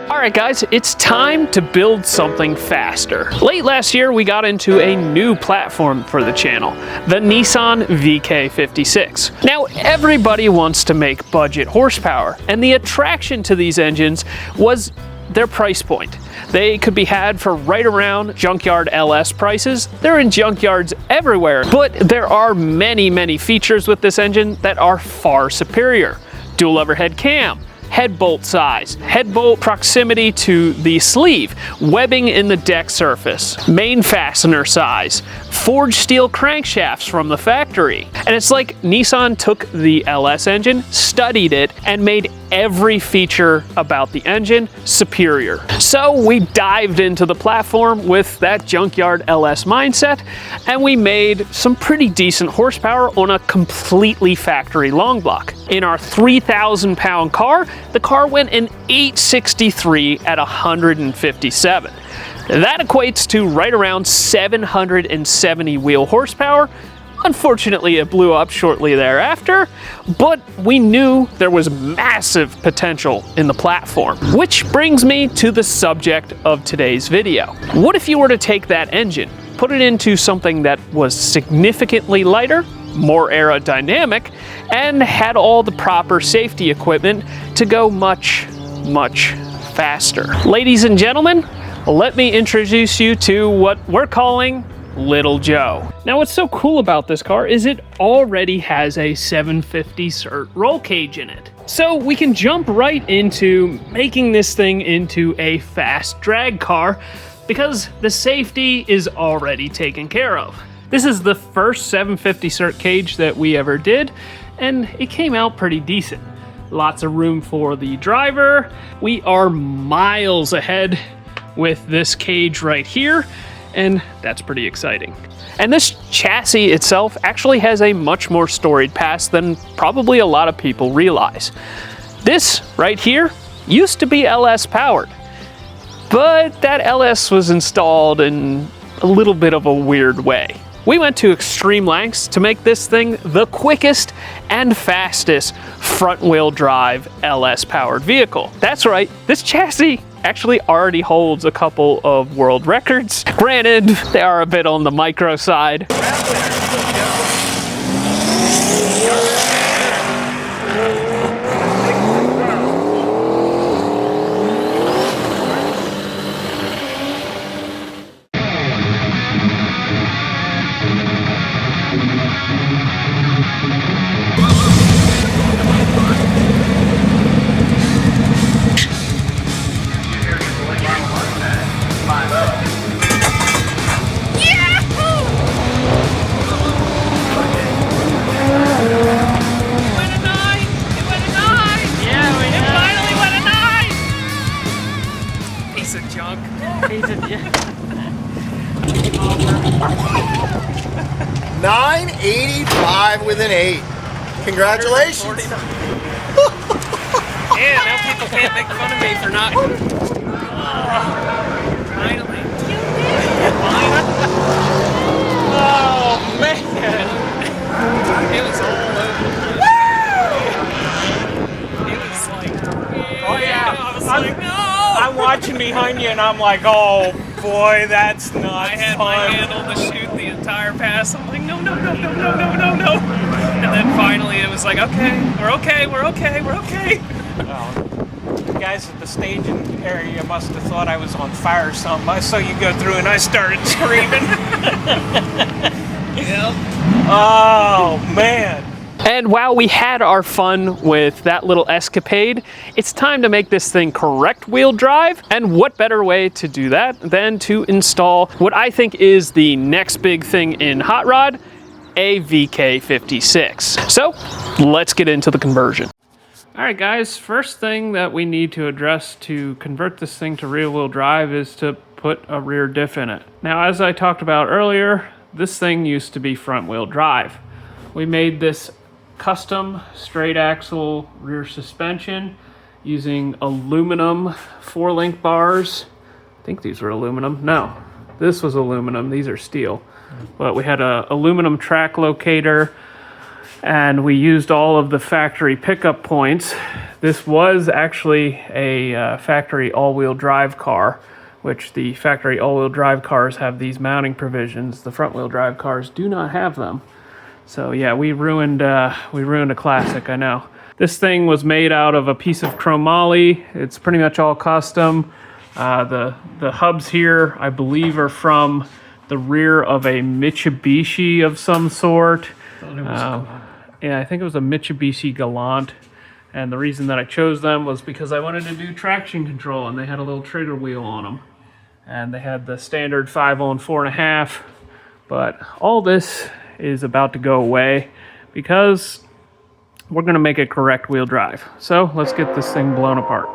Alright guys, it's time to build something faster. Late last year we got into a new platform for the channel, the Nissan VK56. Now everybody wants to make budget horsepower, and the attraction to these engines was their price point. They could be had for right around junkyard LS prices. They're in junkyards everywhere, but there are many features with this engine that are far superior. Dual overhead cam, head bolt size, head bolt proximity to the sleeve, webbing in the deck surface, main fastener size, forged steel crankshafts from the factory. And it's like Nissan took the LS engine, studied it, and made every feature about the engine superior. So we dived into the platform with that junkyard LS mindset, and we made some pretty decent horsepower on a completely factory long block. In our 3,000 pound car, the car went an 863 at 157. That equates to right around 770 wheel horsepower. Unfortunately, it blew up shortly thereafter, but we knew there was massive potential in the platform. Which brings me to the subject of today's video. What if you were to take that engine, put it into something that was significantly lighter, more aerodynamic, and had all the proper safety equipment to go much faster? Ladies and gentlemen, let me introduce you to what we're calling Little Joe. Now what's so cool about this car is it already has a 750 cert roll cage in it. So we can jump right into making this thing into a fast drag car because the safety is already taken care of. This is the first 750 cert cage that we ever did, and it came out pretty decent. Lots of room for the driver. We are miles ahead with this cage right here, and that's pretty exciting. And this chassis itself actually has a much more storied past than probably a lot of people realize. This right here used to be LS powered, but that LS was installed in a little bit of a weird way. We went to extreme lengths to make this thing the quickest and fastest front-wheel drive LS powered vehicle. That's right, this chassis actually already holds a couple of world records. Granted, they are a bit on the micro side. Piece of junk. 985 with an 8. Congratulations. Yeah, now people can't make fun of me for not. Finally. Oh man. It was all over. It was like, Oh yeah. I was like, no. I'm watching behind you and I'm like, oh boy, that's not I had fun. my handle to shoot the entire pass. I'm like, no. And then finally it was like, okay, we're okay. Well, the guys at the staging area must have thought I was on fire or something. I saw you go through and I started screaming. Yep. Oh man. And while we had our fun with that little escapade, it's time to make this thing correct wheel drive. And what better way to do that than to install what I think is the next big thing in hot rod, a VK56. So let's get into the conversion. All right guys, first thing that we need to address to convert this thing to rear wheel drive is to put a rear diff in it. Now, as I talked about earlier, this thing used to be front wheel drive. We made this custom straight axle rear suspension using aluminum 4-link bars. I think these were aluminum. No, this was aluminum. These are steel. But we had a aluminum track locator and we used all of the factory pickup points. This was actually a factory all-wheel drive car, which the factory all-wheel drive cars have these mounting provisions. The front-wheel drive cars do not have them. So yeah, we ruined a classic, I know. This thing was made out of a piece of chromoly. It's pretty much all custom. The hubs here, I believe, are from the rear of a Mitsubishi of some sort. Yeah, I think it was a Mitsubishi Galant. And the reason that I chose them was because I wanted to do traction control, and they had a little trigger wheel on them. And they had the standard 5-on 4.5. But all this is about to go away because we're going to make it correct wheel drive. So let's get this thing blown apart.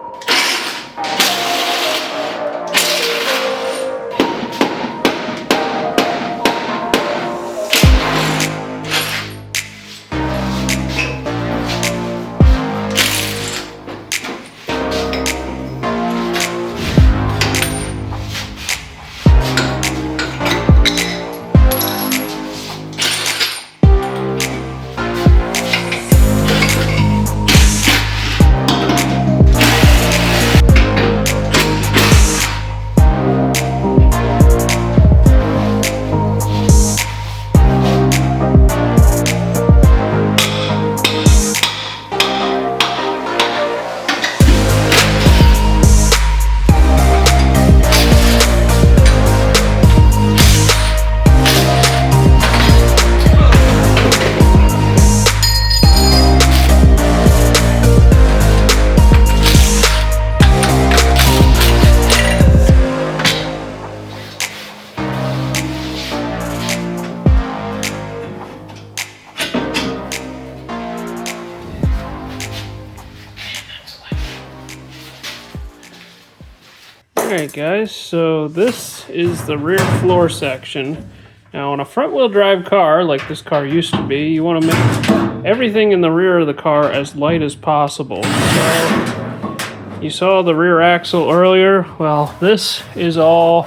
Alright guys, so this is the rear floor section. Now on a front wheel drive car, like this car used to be, you want to make everything in the rear of the car as light as possible. So you saw the rear axle earlier. Well, this is all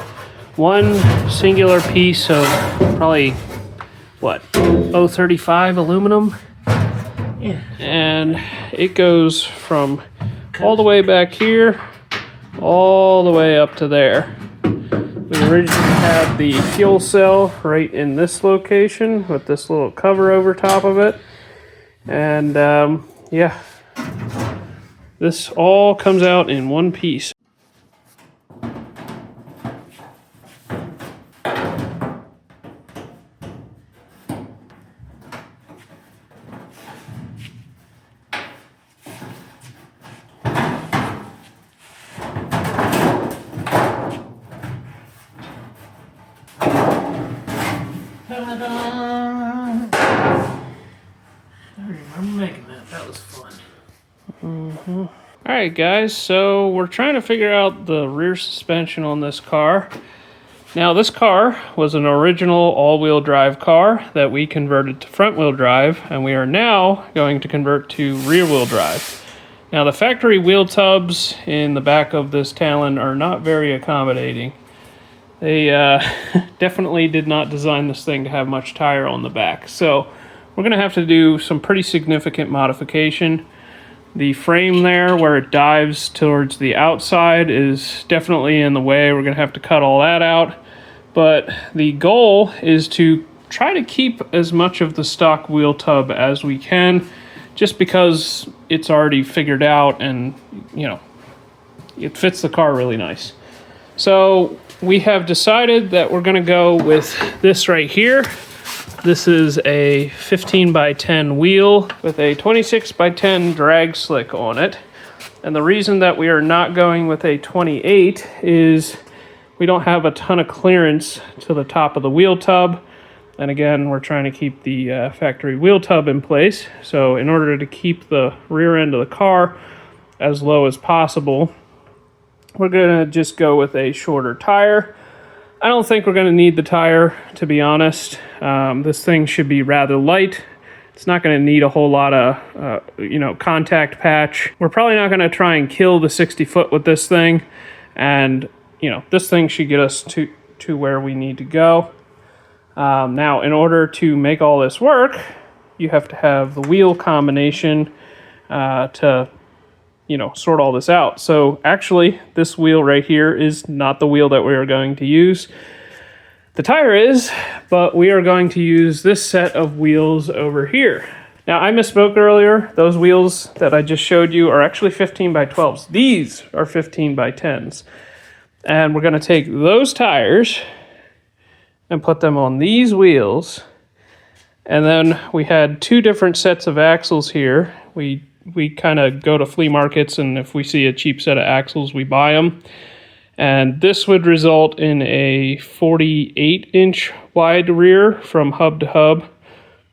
one singular piece of probably, what, 035 aluminum? Yeah. And it goes from all the way back here all the way up to there. We originally had the fuel cell right in this location with this little cover over top of it. And yeah, this all comes out in one piece. That was fun. Alright guys, so we're trying to figure out the rear suspension on this car. Now this car was an original all-wheel drive car that we converted to front-wheel drive, and we are now going to convert to rear-wheel drive. Now the factory wheel tubs in the back of this Talon are not very accommodating. They definitely did not design this thing to have much tire on the back. So we're going to have to do some pretty significant modification. The frame there where it dives towards the outside is definitely in the way. We're going to have to cut all that out. But the goal is to try to keep as much of the stock wheel tub as we can, just because it's already figured out and, you know, it fits the car really nice. So we have decided that we're going to go with this right here. This is a 15 by 10 wheel with a 26 by 10 drag slick on it. And the reason that we are not going with a 28 is we don't have a ton of clearance to the top of the wheel tub. And again, we're trying to keep the factory wheel tub in place. So in order to keep the rear end of the car as low as possible, we're going to just go with a shorter tire. I don't think we're going to need the tire, to be honest. This thing should be rather light. It's not going to need a whole lot of, contact patch. We're probably not going to try and kill the 60 foot with this thing. And, this thing should get us to where we need to go. Now, in order to make all this work, you have to have the wheel combination to, you know, sort all this out. So actually, this wheel right here is not the wheel that we are going to use. The tire is, but we are going to use this set of wheels over here. Now, I misspoke earlier. Those wheels that I just showed you are actually 15 by 12s. These are 15 by 10s. And we're going to take those tires and put them on these wheels. And then we had two different sets of axles here. We kind of go to flea markets, and if we see a cheap set of axles, we buy them. And this would result in a 48-inch wide rear from hub to hub.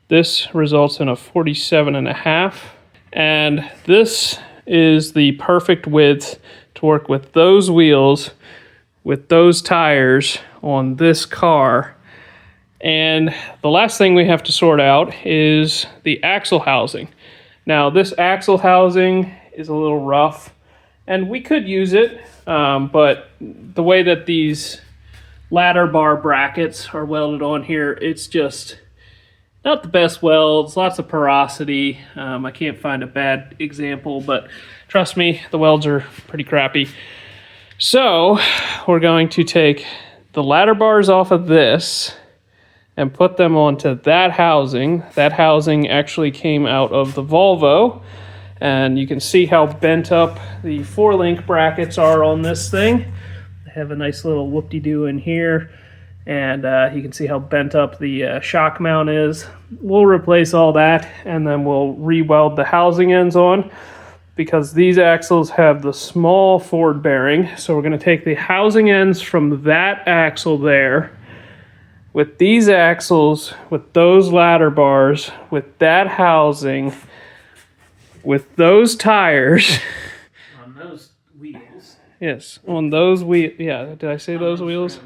This results in a 47.5. And this is the perfect width to work with those wheels, with those tires on this car. And the last thing we have to sort out is the axle housing. Now, this axle housing is a little rough, and we could use it, but the way that these ladder bar brackets are welded on here, it's just not the best welds, lots of porosity. I can't find a bad example, but trust me, the welds are pretty crappy. So we're going to take the ladder bars off of this and put them onto that housing. That housing actually came out of the Volvo, and you can see how bent up the 4-link brackets are on this thing. They have a nice little whoop-de-doo in here, and you can see how bent up the shock mount is. We'll replace all that, and then we'll re-weld the housing ends on, because these axles have the small forward bearing. So we're going to take the housing ends from that axle there, with these axles, with those ladder bars, with that housing, with those tires. On those wheels. Yes, on those wheels. Yeah, did I say those wheels?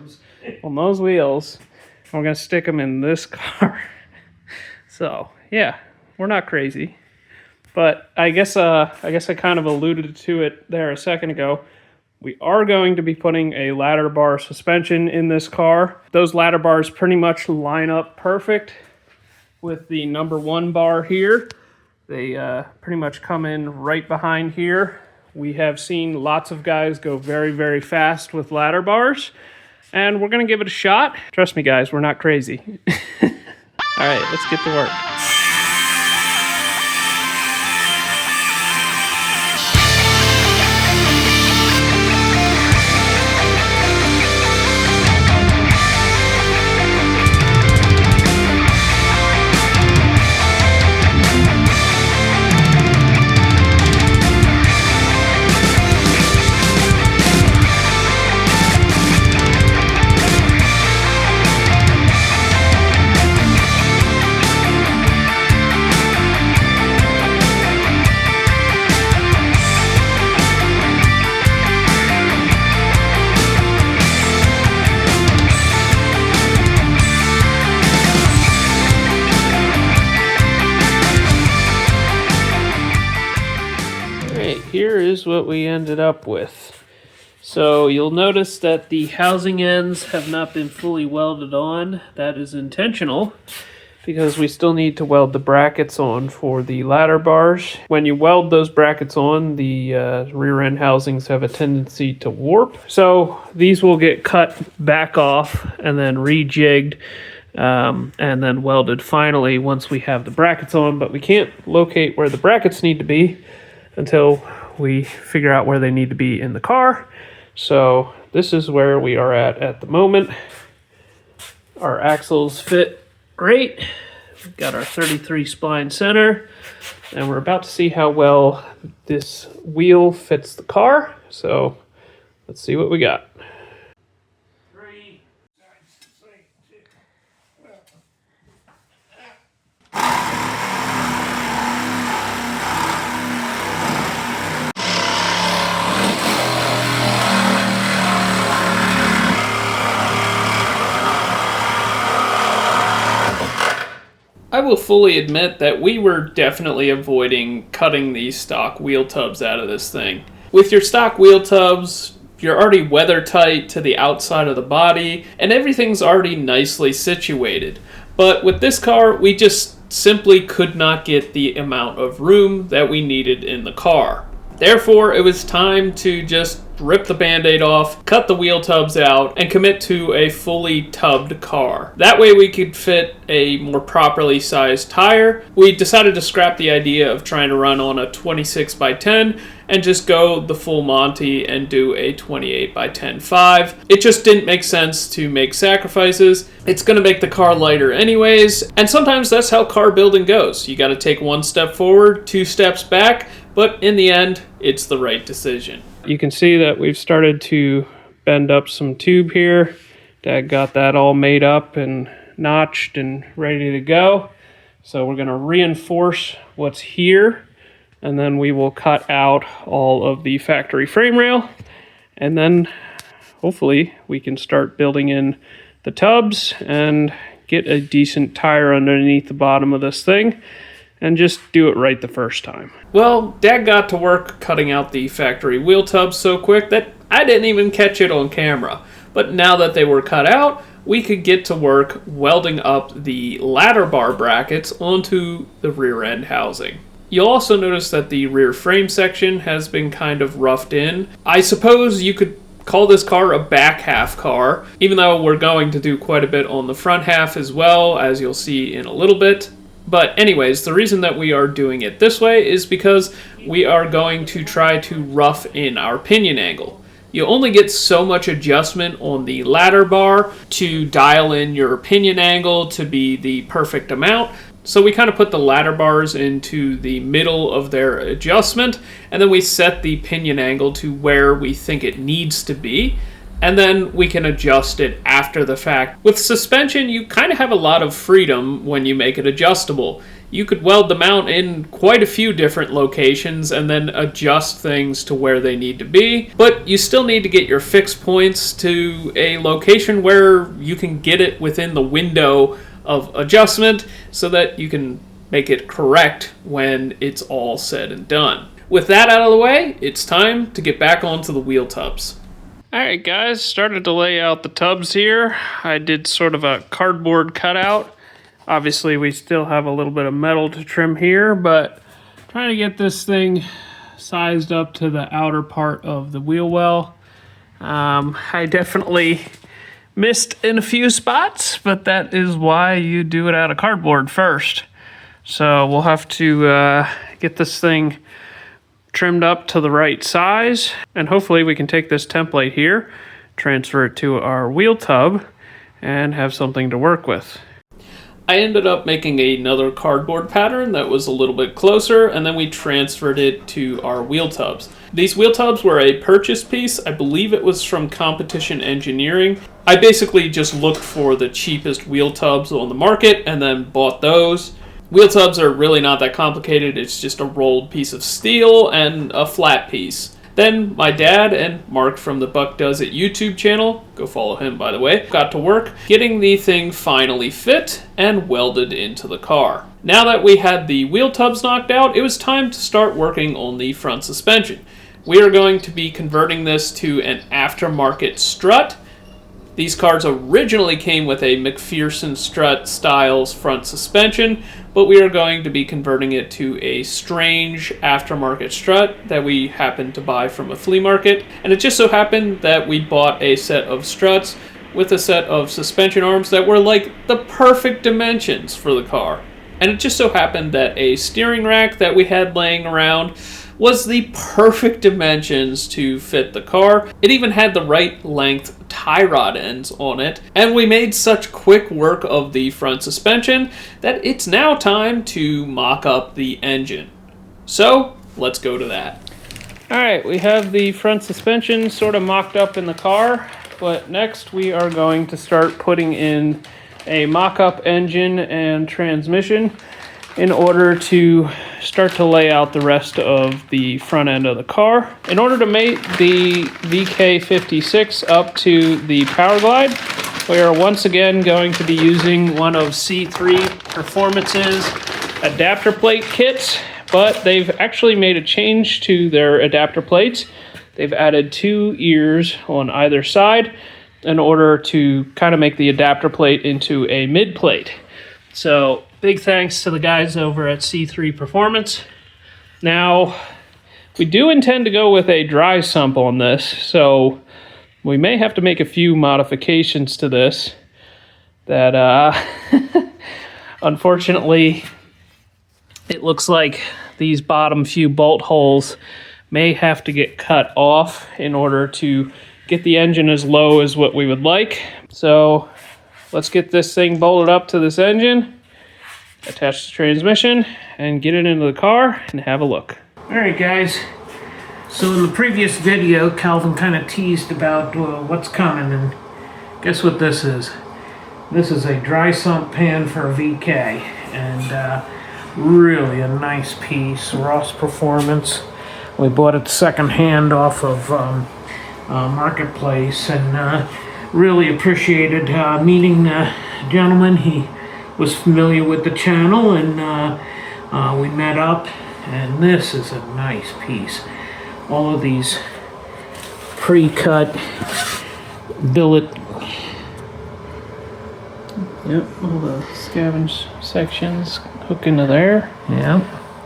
On those wheels. And we're going to stick them in this car. So, yeah, we're not crazy. But I guess I kind of alluded to it there a second ago. We are going to be putting a ladder bar suspension in this car. Those ladder bars pretty much line up perfect with the number 1 bar here. They pretty much come in right behind here. We have seen lots of guys go very, very fast with ladder bars, and we're going to give it a shot. Trust me, guys, we're not crazy. All right, let's get to work. Here is what we ended up with. So you'll notice that the housing ends have not been fully welded on. That is intentional because we still need to weld the brackets on for the ladder bars. When you weld those brackets on, the rear end housings have a tendency to warp. So these will get cut back off and then rejigged and then welded finally once we have the brackets on, but we can't locate where the brackets need to be until we figure out where they need to be in the car. So this is where we are at the moment. Our axles fit great. We've got our 33 spline center, and we're about to see how well this wheel fits the car. So let's see what we got. I will fully admit that we were definitely avoiding cutting these stock wheel tubs out of this thing. With your stock wheel tubs, you're already weather tight to the outside of the body, and everything's already nicely situated. But with this car, we just simply could not get the amount of room that we needed in the car. Therefore, it was time to just rip the band-aid off, cut the wheel tubs out, and commit to a fully tubbed car. That way we could fit a more properly sized tire. We decided to scrap the idea of trying to run on a 26 by 10 and just go the full Monty and do a 28 by 10 5. It just didn't make sense to make sacrifices. It's going to make the car lighter anyways, and sometimes that's how car building goes. You got to take one step forward, 2 steps back, but in the end, it's the right decision. You can see that we've started to bend up some tube here. Dad got that all made up and notched and ready to go. So we're going to reinforce what's here, and then we will cut out all of the factory frame rail, and then hopefully we can start building in the tubs and get a decent tire underneath the bottom of this thing and just do it right the first time. Well, Dad got to work cutting out the factory wheel tubs so quick that I didn't even catch it on camera. But now that they were cut out, we could get to work welding up the ladder bar brackets onto the rear end housing. You'll also notice that the rear frame section has been kind of roughed in. I suppose you could call this car a back half car, even though we're going to do quite a bit on the front half as well, as you'll see in a little bit. But anyways, the reason that we are doing it this way is because we are going to try to rough in our pinion angle. You only get so much adjustment on the ladder bar to dial in your pinion angle to be the perfect amount. So we kind of put the ladder bars into the middle of their adjustment, and then we set the pinion angle to where we think it needs to be, and then we can adjust it after the fact. With suspension, you kind of have a lot of freedom when you make it adjustable. You could weld the mount in quite a few different locations and then adjust things to where they need to be, but you still need to get your fixed points to a location where you can get it within the window of adjustment so that you can make it correct when it's all said and done. With that out of the way, it's time to get back onto the wheel tubs. Alright guys, started to lay out the tubs here. I did sort of a cardboard cutout. Obviously we still have a little bit of metal to trim here, but trying to get this thing sized up to the outer part of the wheel well. I definitely missed in a few spots, but that is why you do it out of cardboard first. So we'll have to get this thing trimmed up to the right size, and hopefully we can take this template here, transfer it to our wheel tub, and have something to work with. I ended up making another cardboard pattern that was a little bit closer, and then we transferred it to our wheel tubs. These wheel tubs were a purchase piece. I believe it was from Competition Engineering. I basically just looked for the cheapest wheel tubs on the market and then bought those. Wheel tubs are really not that complicated. It's just a rolled piece of steel and a flat piece. Then my dad and Mark from the Buck Does It YouTube channel, go follow him by the way, got to work getting the thing finally fit and welded into the car. Now that we had the wheel tubs knocked out, it was time to start working on the front suspension. We are going to be converting this to an aftermarket strut. These cars originally came with a McPherson strut styles front suspension, but we are going to be converting it to a strange aftermarket strut that we happened to buy from a flea market. And it just so happened that we bought a set of struts with a set of suspension arms that were like the perfect dimensions for the car. And it just so happened that a steering rack that we had laying around was the perfect dimensions to fit the car. It even had the right length tie rod ends on it, and we made such quick work of the front suspension that it's now time to mock up the engine. So let's go to that. Alright, we have the front suspension sort of mocked up in the car, but next we are going to start putting in a mock-up engine and transmission in order to start to lay out the rest of the front end of the car. In order to mate the VK56 up to the Power Glide, we are once again going to be using one of C3 Performance's adapter plate kits, but they've actually made a change to their adapter plates. They've added 2 ears on either side in order to kind of make the adapter plate into a mid plate. So Big thanks to the guys over at C3 Performance. Now, we do intend to go with a dry sump on this, so we may have to make a few modifications to this that, unfortunately, it looks like these bottom few bolt holes may have to get cut off in order to get the engine as low as what we would like. So let's get this thing bolted up to this engine, attach the transmission, and get it into the car and have a look. All right, guys. So in the previous video, Calvin kind of teased about what's coming, and guess what this is? This is a dry sump pan for a VK, and really a nice piece, Ross Performance. We bought it secondhand off of Marketplace, and really appreciated meeting the gentleman. He was familiar with the channel, and we met up, and this is a nice piece. All of these pre-cut billet. Yep, all the scavenge sections hook into there. Yep.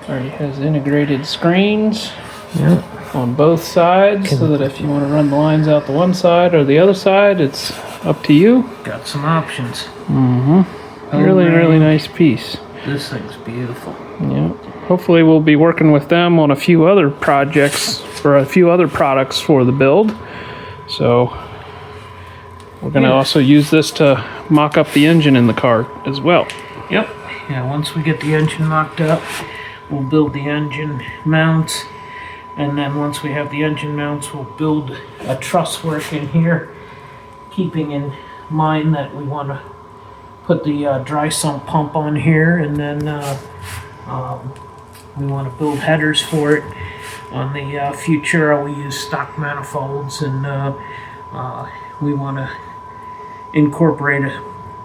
Already has integrated screens. Yep. On both sides, so that if you want to run the lines out the one side or the other side, it's up to you. Got some options. Mm-hmm. Really nice piece. This thing's beautiful. Yep. Hopefully we'll be working with them on a few other projects or a few other products for the build. So we're going to also use this to mock up the engine in the car as well. Yep. Yeah, once we get the engine mocked up, we'll build the engine mounts. And then once we have the engine mounts, we'll build a truss work in here, keeping in mind that we want to put the dry sump pump on here, and then we want to build headers for it. On the Futura, we use stock manifolds, and we want to incorporate a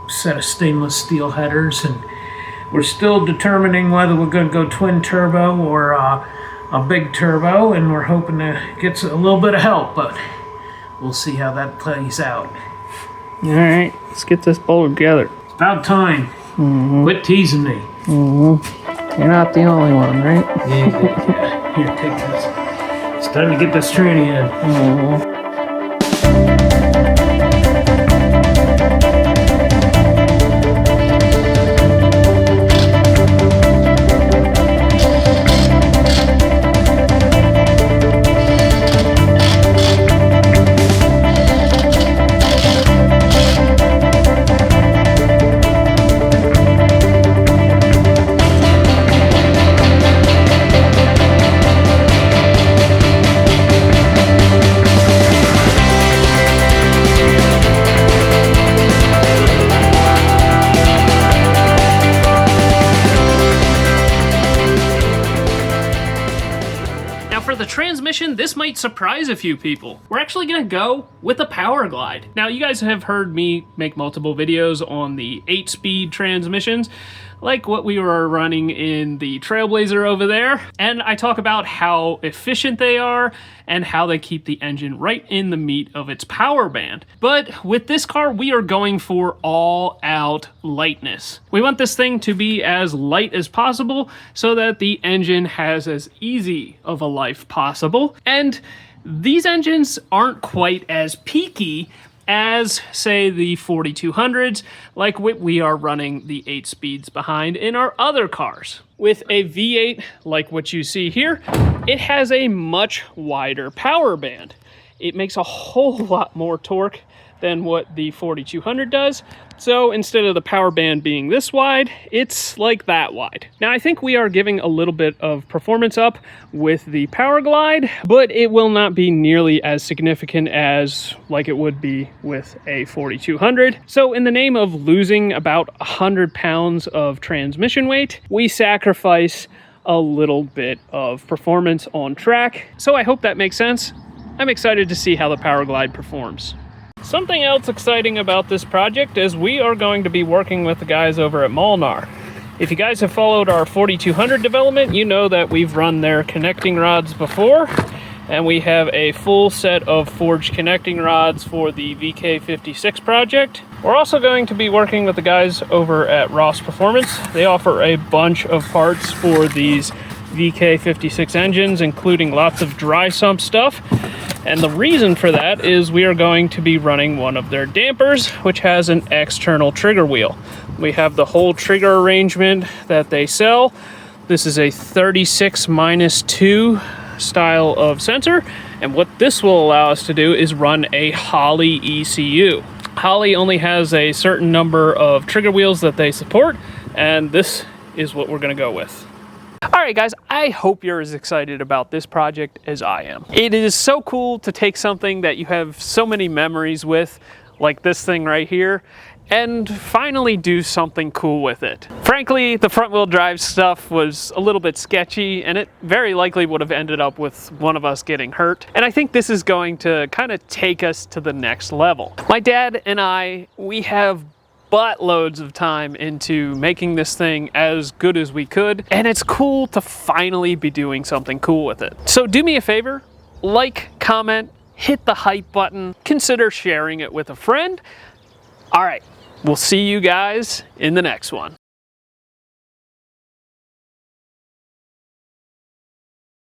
set of stainless steel headers. And we're still determining whether we're going to go twin turbo or a big turbo, and we're hoping to get a little bit of help, but we'll see how that plays out. All right, let's get this bolted together. It's about time. Mm-hmm. Quit teasing me. Mm-hmm. You're not the only one, right? Yeah. Here, take this. It's time to get this tranny in. Mm-hmm. For the transmission, this might surprise a few people. We're actually gonna go with a power glide. Now, you guys have heard me make multiple videos on the 8-speed transmissions, like what we were running in the Trailblazer over there, and I talk about how efficient they are and how they keep the engine right in the meat of its power band. But with this car, we are going for all-out lightness. We want this thing to be as light as possible so that the engine has as easy of a life possible, and these engines aren't quite as peaky as, say, the 4200s, like what we are running the 8 speeds behind in our other cars. With a V8 like what you see here, it has a much wider power band. It makes a whole lot more torque than what the 4200 does. So instead of the power band being this wide, it's like that wide. Now I think we are giving a little bit of performance up with the Power Glide, but it will not be nearly as significant as like it would be with a 4200. So in the name of losing about 100 pounds of transmission weight, we sacrifice a little bit of performance on track. So I hope that makes sense. I'm excited to see how the Power Glide performs. Something else exciting about this project is we are going to be working with the guys over at Molnar. If you guys have followed our 4200 development, you know that we've run their connecting rods before, And we have a full set of forged connecting rods for the VK56 project. We're also going to be working with the guys over at Ross Performance. They offer a bunch of parts for these VK56 engines, including lots of dry sump stuff. And the reason for that is we are going to be running one of their dampers, which has an external trigger wheel. We have the whole trigger arrangement that they sell. This is a 36-2 style of sensor, and what this will allow us to do is run a Holley ECU. Holley only has a certain number of trigger wheels that they support, and this is what we're going to go with. All right, guys, I hope you're as excited about this project as I am. It is so cool to take something that you have so many memories with, like this thing right here, and finally do something cool with it. Frankly, the front wheel drive stuff was a little bit sketchy, and it very likely would have ended up with one of us getting hurt. And I think this is going to kind of take us to the next level. My dad and I, we have buttloads of time into making this thing as good as we could, and it's cool to finally be doing something cool with it. So do me a favor, like, comment, hit the hype button, consider sharing it with a friend. All right, we'll see you guys in the next one.